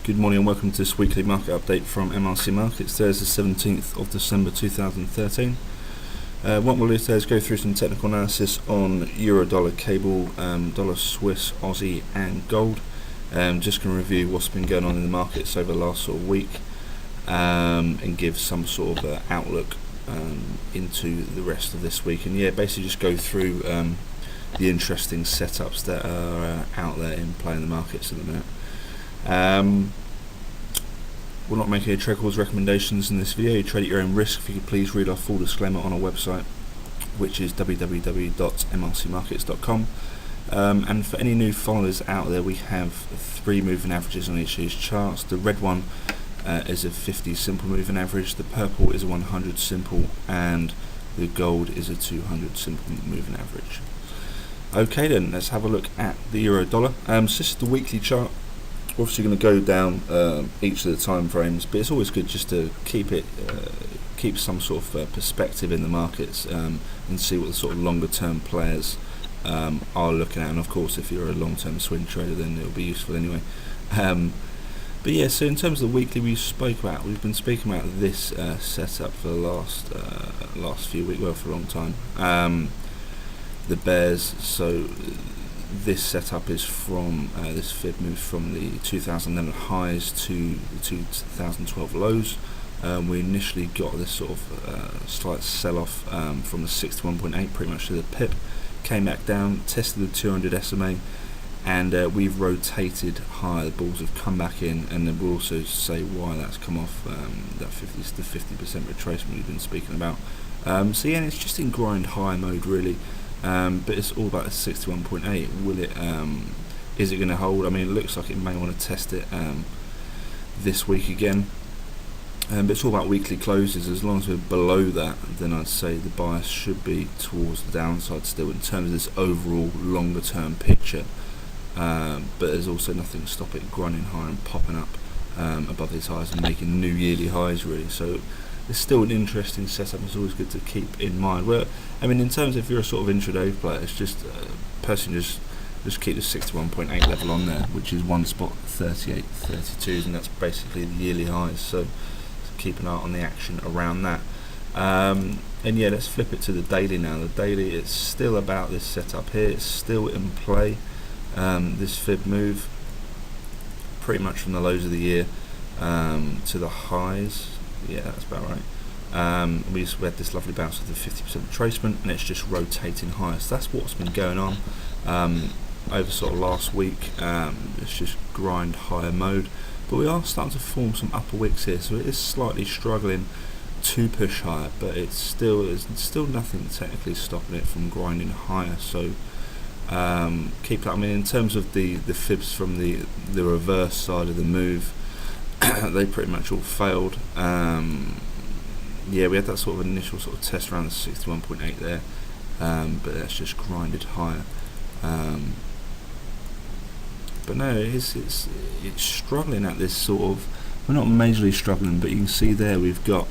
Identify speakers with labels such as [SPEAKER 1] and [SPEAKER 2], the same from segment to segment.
[SPEAKER 1] Good morning and welcome to this weekly market update from MRC Markets. There's the 17th of December 2013. What we'll do today is go through some technical analysis on Euro, Dollar, Cable, Dollar, Swiss, Aussie and Gold. Just going to review what's been going on in the markets over the last sort of week and give some sort of outlook into the rest of this week. And yeah, basically just go through the interesting setups that are out there in play in the markets at the minute. We're not making any trade calls recommendations in this video. You trade at your own risk. If you could please read our full disclaimer on our website, which is www.mrcmarkets.com. And for any new followers out there, we have 3 moving averages on each of these charts. The red one is a 50 simple moving average, the purple is a 100 simple, and the gold is a 200 simple moving average. Okay then, let's have a look at the Euro Dollar. So this is the weekly chart. We're obviously going to go down each of the time frames, but it's always good just to keep some sort of perspective in the markets and see what the sort of longer term players are looking at. And of course, if you're a long term swing trader, then it'll be useful anyway. But yeah, so in terms of the weekly, we've been speaking about this setup for the last few weeks, well, for a long time. The bears. So this setup is from this fib move from the 2011 highs to the 2012 lows. We initially got this sort of slight sell-off from the 61.8 pretty much to the pip, came back down, tested the 200 SMA, and we've rotated higher. The bulls have come back in, and then we'll also say why that's come off, the 50% retracement we've been speaking about. So yeah, it's just in grind high mode really. But it's all about the 61.8. Will it? Is it going to hold? I mean, it looks like it may want to test it this week again. But it's all about weekly closes. As long as we're below that, then I'd say the bias should be towards the downside still in terms of this overall longer term picture. But there's also nothing to stop it grinding higher and popping up above these highs and making new yearly highs really. So it's still an interesting setup. It's always good to keep in mind. Well, I mean, in terms of if you're a sort of intraday player, it's just personally just keep the 61.8 level on there, which is one spot 38.32, and that's basically the yearly highs. So keep an eye on the action around that. And yeah, let's flip it to the daily now. The daily, it's still about this setup here. It's still in play. This fib move, pretty much from the lows of the year to the highs. Yeah, that's about right. We had this lovely bounce of the 50% retracement, and it's just rotating higher. So that's what's been going on over sort of last week. It's just grind higher mode, but we are starting to form some upper wicks here, so it is slightly struggling to push higher, but there's still nothing technically stopping it from grinding higher. So keep that. I mean, in terms of the fibs from the reverse side of the move, they pretty much all failed. Yeah, we had that sort of initial sort of test around the 61.8 there, but that's just grinded higher. But no, it's struggling at this sort of. We're not majorly struggling, but you can see there we've got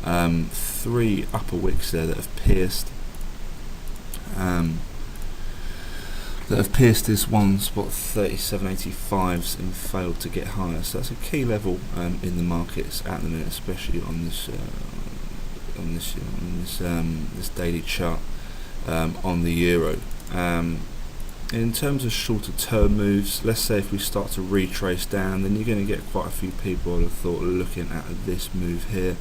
[SPEAKER 1] 3 upper wicks there that have pierced. This one spot 37.85s and failed to get higher. So that's a key level in the markets at the minute, especially on this daily chart on the euro. In terms of shorter term moves, let's say if we start to retrace down, then you're going to get quite a few people, I would have thought, looking at this move here.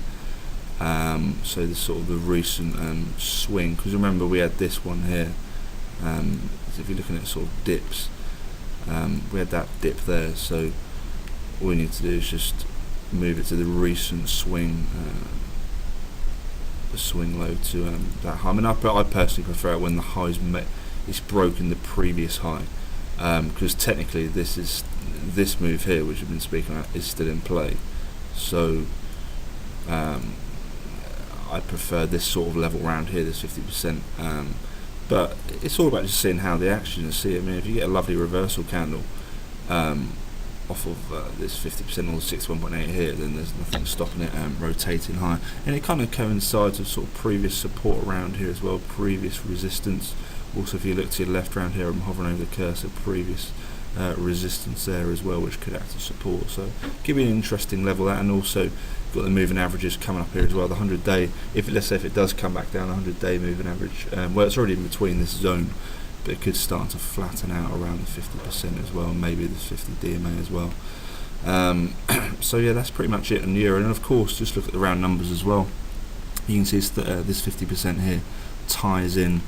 [SPEAKER 1] So the sort of the recent swing, because remember we had this one here. If you're looking at sort of dips, we had that dip there, so all we need to do is just move it to the recent swing, the swing low to that high. I mean, I personally prefer it when the high's it's broken the previous high, because technically this move here, which we've been speaking about, is still in play. So I prefer this sort of level around here, this 50%. But it's all about just seeing how the action is. I mean, if you get a lovely reversal candle off of this 50% or 61.8 here, then there's nothing stopping it rotating higher. And it kind of coincides with sort of previous support around here as well, previous resistance. Also, if you look to your left around here, I'm hovering over the cursor, previous resistance there as well, which could act as support. So give you an interesting level that, and also got the moving averages coming up here as well. The 100-day, let's say if it does come back down, 100-day moving average, well, it's already in between this zone, but it could start to flatten out around the 50% as well, and maybe the 50 DMA as well. So yeah, that's pretty much it on euro. And of course, just look at the round numbers as well. You can see this 50% here ties in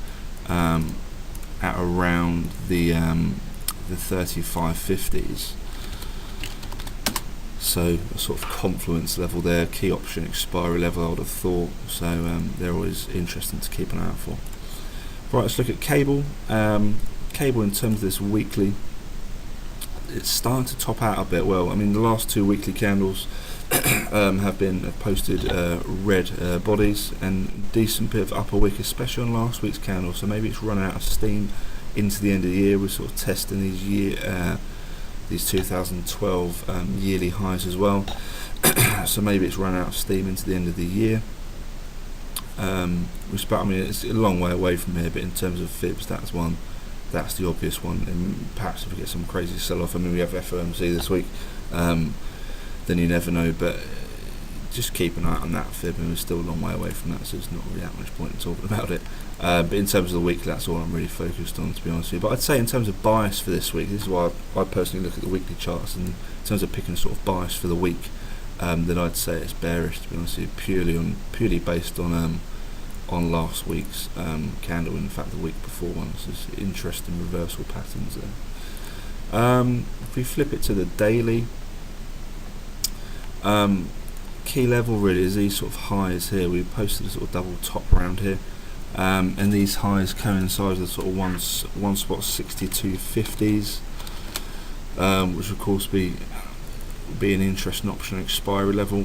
[SPEAKER 1] at around the 35.50s. So a sort of confluence level there, key option expiry level I would have thought. So they're always interesting to keep an eye out for. Right, let's look at cable. Cable in terms of this weekly, it's starting to top out a bit. Well, I mean, the last two weekly candles have posted red bodies and decent bit of upper wick, especially on last week's candle. So maybe it's running out of steam into the end of the year. We're sort of testing these 2012 yearly highs as well. So maybe it's running out of steam into the end of the year. I mean, it's a long way away from here, but in terms of fibs, that's the obvious one. And perhaps if we get some crazy sell-off, I mean, we have FOMC this week, then you never know. But just keep an eye on that fib, and we're still a long way away from that, so there's not really that much point in talking about it. But in terms of the weekly, that's all I'm really focused on, to be honest with you. But I'd say in terms of bias for this week, this is why I personally look at the weekly charts, and in terms of picking a sort of bias for the week, then I'd say it's bearish, to be honest with you, purely based on last week's candle, in fact the week before one. So there's interesting reversal patterns there. If we flip it to the daily, key level really is these sort of highs here. We posted a sort of double top around here, and these highs coincide with sort of one spot 62.50s, which of course be an interesting option expiry level.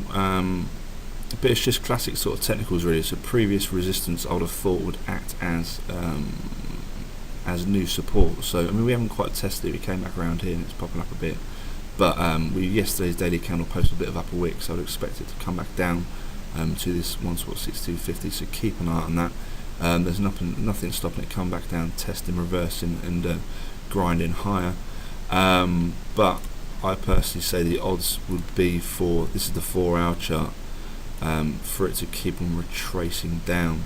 [SPEAKER 1] But it's just classic sort of technicals really. So previous resistance I would have thought would act as new support. So I mean, we haven't quite tested it. We came back around here and it's popping up a bit. But yesterday's daily candle posted a bit of upper wick, so I'd expect it to come back down to this 1 spot 62.50. So keep an eye on that. There's nothing stopping it come back down, testing, reversing, and grinding higher. But I personally say the odds would be for, this is the 4-hour chart, for it to keep on retracing down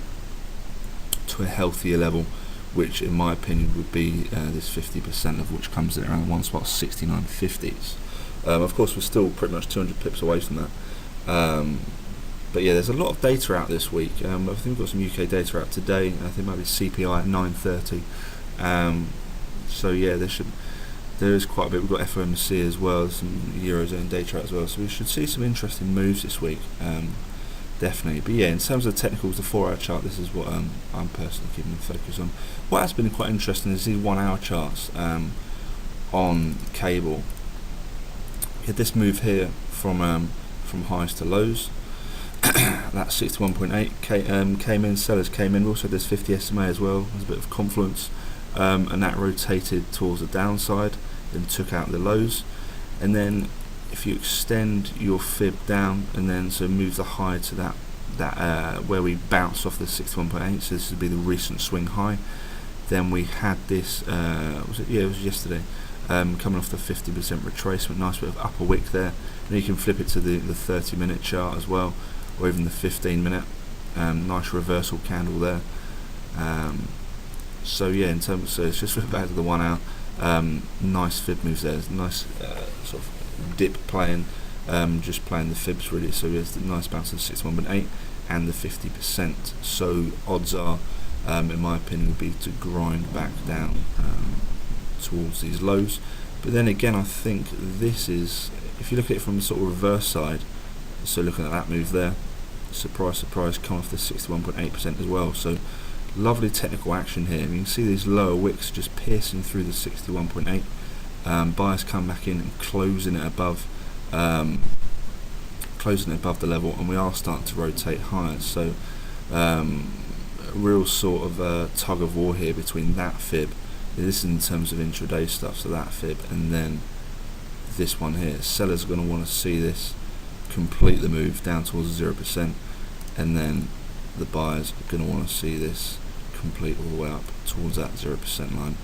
[SPEAKER 1] to a healthier level, which in my opinion would be this 50% of which comes in around 1 spot 69.50s. Of course, we're still pretty much 200 pips away from that. But yeah, there's a lot of data out this week. I think we've got some UK data out today. I think it might be CPI at 9:30. So yeah, there is quite a bit. We've got FOMC as well, some Eurozone data out as well. So we should see some interesting moves this week, definitely. But yeah, in terms of the technicals, the 4-hour chart, this is what I'm personally keeping the focus on. What has been quite interesting is these 1-hour charts on cable. We had this move here from highs to lows. That 61.8 came in, sellers came in. We also had this 50 SMA as well. There's a bit of confluence, and that rotated towards the downside, then took out the lows. And then if you extend your fib down, and then so move the high to that where we bounced off the 61.8, so this would be the recent swing high. Then we had this, it was yesterday, coming off the 50% retracement, nice bit of upper wick there. And you can flip it to the 30-minute chart as well, or even the 15-minute. Nice reversal candle there. So yeah, in terms, so it's just back to the 1 hour. Nice fib moves there. Nice sort of dip playing, just playing the fibs really. So there's the nice bounce of 61.8 and the 50%. So odds are, in my opinion, would be to grind back down towards these lows. But then again, I think this is, if you look at it from the sort of reverse side, so looking at that move there, surprise, surprise, come off the 61.8% as well. So lovely technical action here. You can see these lower wicks just piercing through the 61.8. Buyers come back in and closing it above the level, and we are starting to rotate higher. So a real sort of tug of war here between that fib. This is in terms of intraday stuff, so that fib, and then this one here. Sellers are going to want to see this complete the move down towards 0%, and then the buyers are going to want to see this complete all the way up towards that 0% line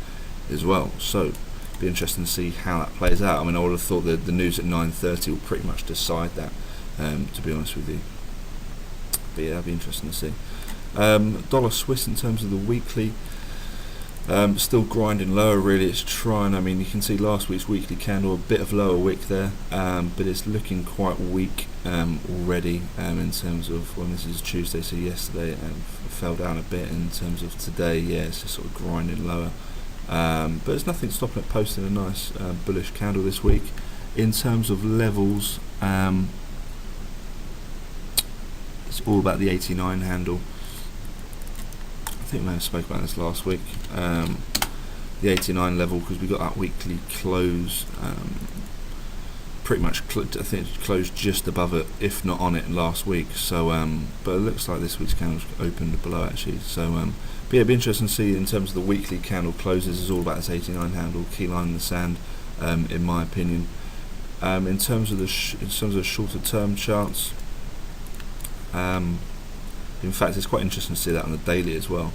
[SPEAKER 1] as well. So be interesting to see how that plays out. I mean, I would have thought that the news at 9:30 will pretty much decide that, to be honest with you. But yeah, that'd be interesting to see. Dollar Swiss in terms of the weekly, still grinding lower really. It's trying, I mean, you can see last week's weekly candle, a bit of lower wick there, but it's looking quite weak already in terms of, well, this is Tuesday, so yesterday fell down a bit. In terms of today, yeah, it's just sort of grinding lower, but there's nothing stopping it posting a nice bullish candle this week. In terms of levels, it's all about the 89 handle. I think we may have spoke about this last week. The 89 level, because we got that weekly close, pretty much I think it closed just above it, if not on it, last week. So, but it looks like this week's candle's opened below actually. So, but yeah, it'd be interesting to see in terms of the weekly candle closes. Is all about this 89 handle, key line in the sand, in my opinion. In terms of the shorter term charts. In fact, it's quite interesting to see that on the daily as well.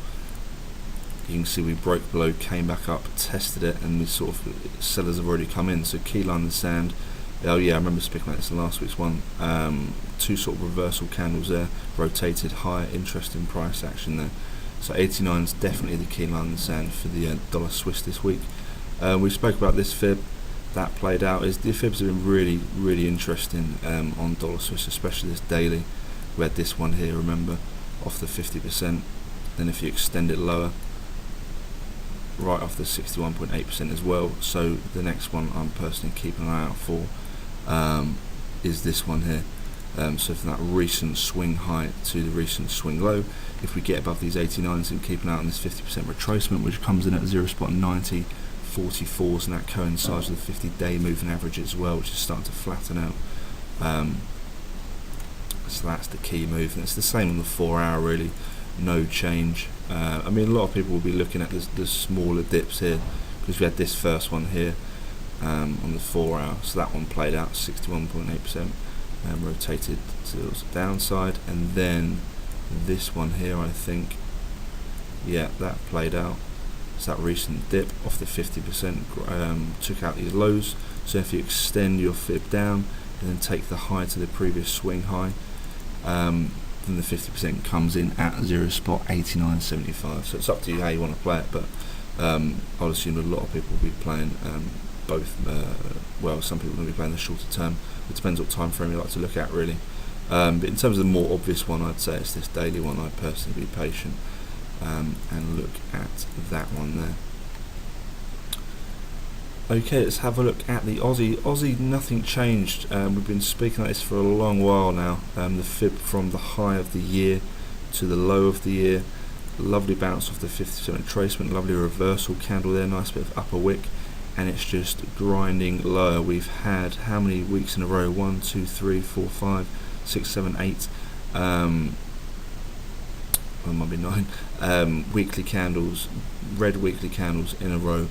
[SPEAKER 1] You can see we broke below, came back up, tested it, and we sort of, sellers have already come in. So key line in the sand. Oh yeah, I remember speaking about this in last week's one. Two sort of reversal candles there, rotated higher, interesting price action there. So 89 is definitely the key line in the sand for the dollar Swiss this week. We spoke about this fib. That played out. The fibs have been really, really interesting on dollar Swiss, especially this daily. We had this one here, remember, off the 50%. Then if you extend it lower, right off the 61.8% as well. So the next one I'm personally keeping an eye out for is this one here. So from that recent swing high to the recent swing low, if we get above these 89s and keep an eye on this 50% retracement, which comes in at 0.9044s, and that coincides with the 50-day moving average as well, which is starting to flatten out. So that's the key move, and it's the same on the 4 hour really, no change. I mean, a lot of people will be looking at the smaller dips here, because we had this first one here on the 4 hour, so that one played out 61.8%, rotated to the downside, and then this one here, I think, yeah, that played out. So that recent dip off the 50% took out these lows. So if you extend your fib down and then take the high to the previous swing high, then the 50% comes in at 0.8975. So it's up to you how you want to play it, but I'll assume a lot of people will be playing both. Well, some people will be playing the shorter term. It depends what time frame you like to look at, really. But in terms of the more obvious one, I'd say it's this daily one. I'd personally be patient and look at that one there. Okay, let's have a look at the Aussie. Aussie, nothing changed. We've been speaking about this for a long while now. The fib from the high of the year to the low of the year. Lovely bounce off the 50% retracement, lovely reversal candle there, nice bit of upper wick, and it's just grinding lower. We've had how many weeks in a row? 1, 2, 3, 4, 5, 6, 7, 8. Well, it might be 9. Weekly candles, red weekly candles in a row.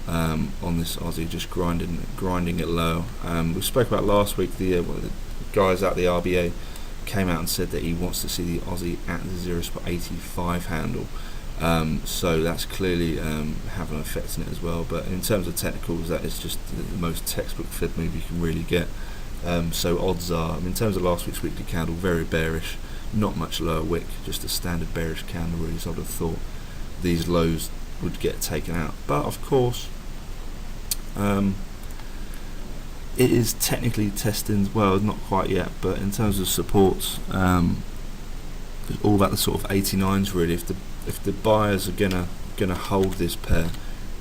[SPEAKER 1] On this Aussie, just grinding it low. We spoke about last week, the guys at the RBA came out and said that he wants to see the Aussie at the 0.85 handle. So that's clearly having an effect on it as well. But in terms of technicals, that is just the most textbook fib move you can really get. So odds are, I mean, in terms of last week's weekly candle, very bearish, not much lower wick, just a standard bearish candle really. So I'd have thought these lows would get taken out, but of course it is technically testing, well, not quite yet, but in terms of supports, it's all about the sort of 89s really. If the buyers are gonna hold this pair,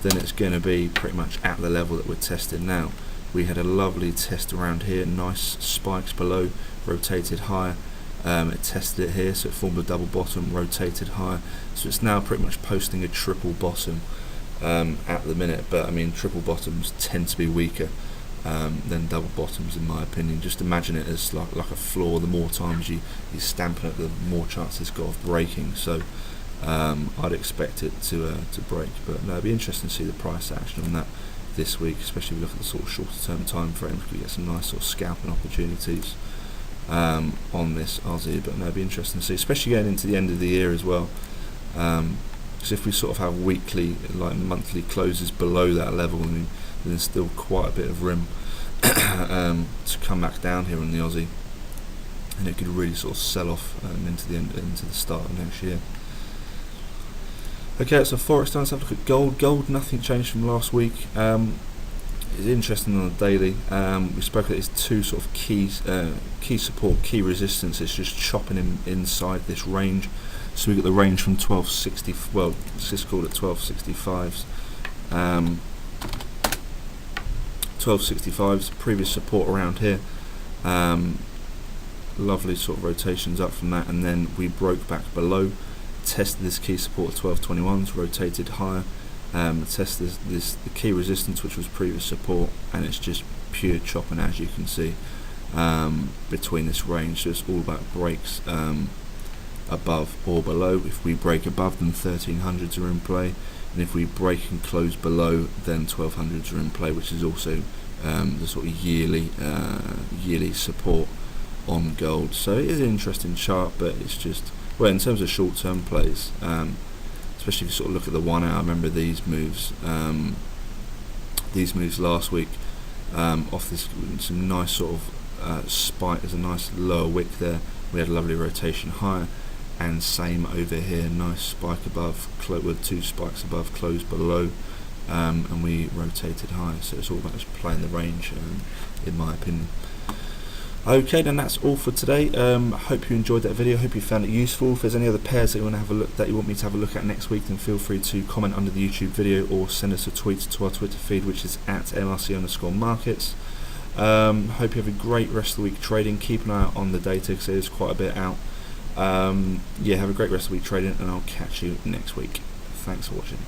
[SPEAKER 1] then it's gonna be pretty much at the level that we're testing now. We had a lovely test around here, nice spikes below, rotated higher. It tested it here, so it formed a double bottom, rotated higher, so it's now pretty much posting a triple bottom at the minute. But I mean, triple bottoms tend to be weaker than double bottoms in my opinion. Just imagine it as like a floor. The more times you stamp it, the more chance it's got of breaking. So I'd expect it to break, but no, it'd be interesting to see the price action on that this week, especially if we look at the sort of shorter term time frames. We get some nice sort of scalping opportunities on this Aussie, but no, it'd be interesting to see, especially getting into the end of the year as well. because if we sort of have weekly, like monthly closes below that level, then there's still quite a bit of room to come back down here on the Aussie, and it could really sort of sell off into the start of next year. Okay, so Forex time. Let's have a look at gold. Gold, nothing changed from last week. It's interesting on the daily. We spoke about these two sort of key support, key resistance. It's just chopping inside this range. So we got the range from 1260. Well, let's just call it 1265s. 1265s. Previous support around here. Lovely sort of rotations up from that, and then we broke back below. Tested this key support at 1221s, rotated higher, tested the key resistance, which was previous support, and it's just pure chopping, as you can see, between this range. So it's all about breaks above or below. If we break above, then 1300s are in play, and if we break and close below, then 1200s are in play, which is also the sort of yearly support on gold. So it is an interesting chart, but it's just, well, in terms of short-term plays, especially if you sort of look at the 1 hour, I remember these moves last week, off this, some nice sort of spike. There's a nice lower wick there. We had a lovely rotation higher, and same over here, nice spike above, with 2 spikes above, close below, and we rotated higher. So it's all about just playing the range, in my opinion. Okay, then that's all for today. Hope you enjoyed that video. Hope you found it useful. If there's any other pairs that you want to have a look, that you want me to have a look at next week, then feel free to comment under the YouTube video or send us a tweet to our Twitter feed, which is at MRC_markets. Hope you have a great rest of the week trading. Keep an eye out on the data because there's quite a bit out. Yeah, have a great rest of the week trading, and I'll catch you next week. Thanks for watching.